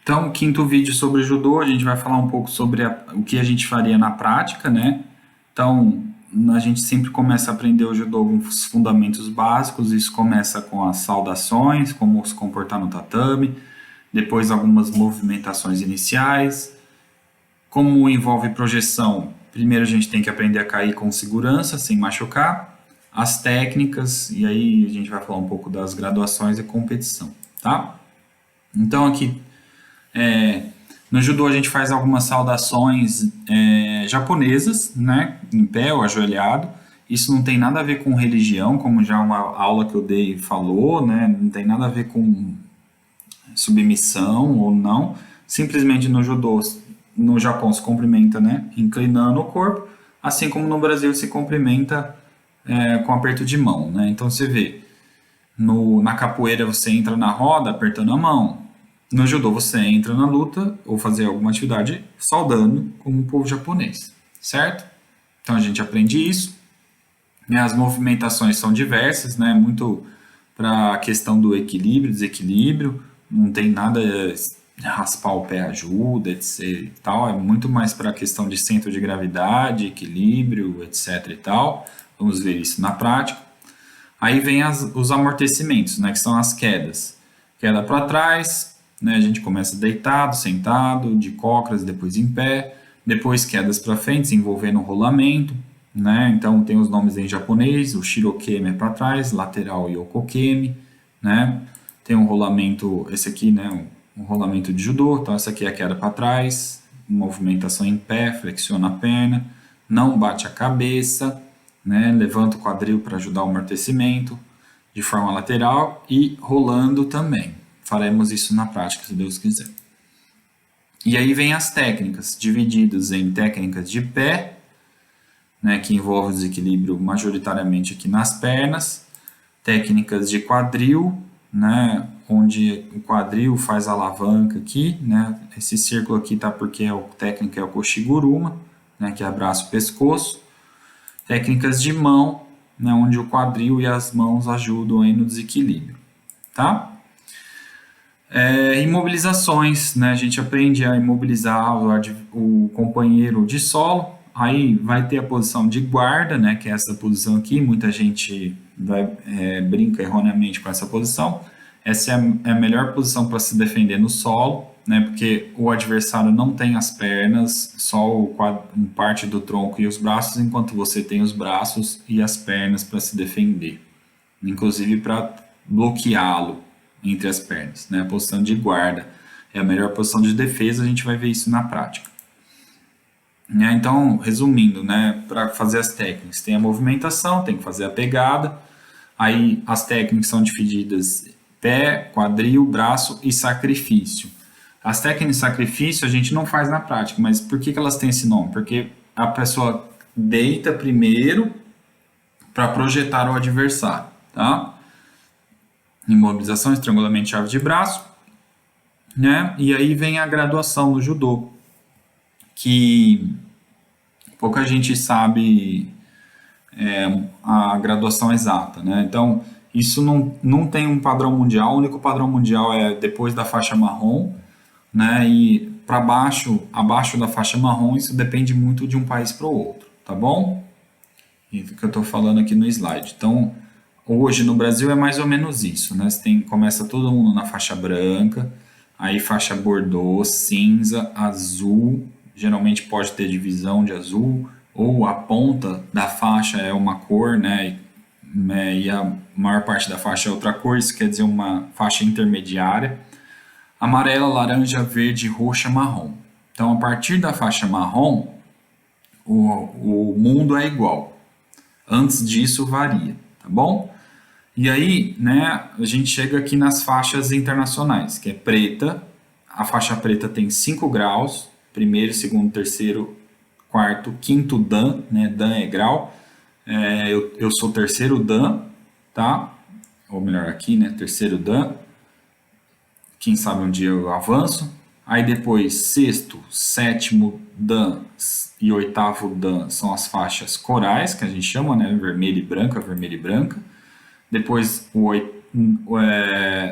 Então, quinto vídeo sobre judô, a gente vai falar um pouco sobre o que a gente faria na prática, né? Então, a gente sempre começa a aprender o judô com os fundamentos básicos. Isso começa com as saudações, como se comportar no tatame, depois algumas movimentações iniciais. Como envolve projeção, primeiro a gente tem que aprender a cair com segurança, sem machucar, as técnicas, e aí a gente vai falar um pouco das graduações e competição, tá? Então, aqui no judô a gente faz algumas saudações japonesas, né, em pé ou ajoelhado. Isso não tem nada a ver com religião, como já uma aula que eu dei falou, né, não tem nada a ver com submissão ou não. Simplesmente no judô, no Japão se cumprimenta, né, inclinando o corpo, assim como no Brasil se cumprimenta com aperto de mão, né. Então você vê, na capoeira você entra na roda apertando a mão. No judô você entra na luta ou fazer alguma atividade saudando como o povo japonês, certo? Então a gente aprende isso. As movimentações são diversas, né? Muito para a questão do equilíbrio, desequilíbrio. Não tem nada raspar o pé ajuda, etc. E tal. É muito mais para a questão de centro de gravidade, equilíbrio, etc. E tal. Vamos ver isso na prática. Aí vem os amortecimentos, né? Que são as quedas. Queda para trás, né, a gente começa deitado, sentado, de cócoras, depois em pé, depois quedas para frente, envolvendo rolamento, né? Então tem os nomes em japonês, o shirokeme é para trás, lateral yokokeme, né? Tem um rolamento, esse aqui, né, um rolamento de judô, então essa aqui é a queda para trás, movimentação em pé, flexiona a perna, não bate a cabeça, né? Levanta o quadril para ajudar o amortecimento de forma lateral e rolando também. Faremos isso na prática, se Deus quiser. E aí vem as técnicas, divididas em técnicas de pé, né, que envolve o desequilíbrio majoritariamente aqui nas pernas, técnicas de quadril, né, onde o quadril faz a alavanca aqui, né, esse círculo aqui tá porque a técnica é o koshiguruma, né, que é abraço pescoço, técnicas de mão, né, onde o quadril e as mãos ajudam aí no desequilíbrio, tá? Imobilizações, né? A gente aprende a imobilizar o companheiro de solo, aí vai ter a posição de guarda, né? Que é essa posição aqui, muita gente brinca erroneamente com essa posição. Essa é a melhor posição para se defender no solo, né? Porque o adversário não tem as pernas, só parte do tronco e os braços, enquanto você tem os braços e as pernas para se defender, inclusive para bloqueá-lo entre as pernas, né? A posição de guarda é a melhor posição de defesa, a gente vai ver isso na prática. Então, resumindo, né, para fazer as técnicas, tem a movimentação, tem que fazer a pegada, aí as técnicas são divididas pé, quadril, braço e sacrifício. As técnicas de sacrifício a gente não faz na prática, mas por que elas têm esse nome? Porque a pessoa deita primeiro para projetar o adversário, tá? Imobilização, estrangulamento, chave de braço, né? E aí vem a graduação no judô, que pouca gente sabe a graduação exata, né? Então, isso não tem um padrão mundial, o único padrão mundial é depois da faixa marrom, né? E para baixo, abaixo da faixa marrom, isso depende muito de um país para o outro, tá bom? E o que eu estou falando aqui no slide. Então, hoje no Brasil é mais ou menos isso, né? Começa todo mundo na faixa branca, aí faixa bordô, cinza, azul, geralmente pode ter divisão de azul, ou a ponta da faixa é uma cor, né? E a maior parte da faixa é outra cor, isso quer dizer uma faixa intermediária. Amarela, laranja, verde, roxa, marrom. Então, a partir da faixa marrom, o mundo é igual. Antes disso, varia, tá bom? E aí, né, a gente chega aqui nas faixas internacionais, que é preta. A faixa preta tem 5 graus, primeiro, segundo, terceiro, quarto, quinto dan, né, dan é grau. Eu sou terceiro dan, tá? Ou melhor aqui, né, terceiro dan. Quem sabe um dia eu avanço. Aí depois, sexto, sétimo dan e oitavo dan são as faixas corais, que a gente chama, né, vermelha e branca, vermelha e branca. Depois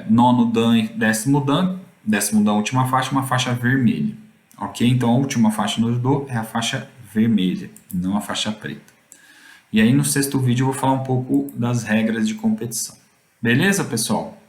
nono dan e décimo dan, décimo da última faixa, uma faixa vermelha. Ok? Então a última faixa no judô é a faixa vermelha, não a faixa preta. E aí no sexto vídeo eu vou falar um pouco das regras de competição. Beleza, pessoal?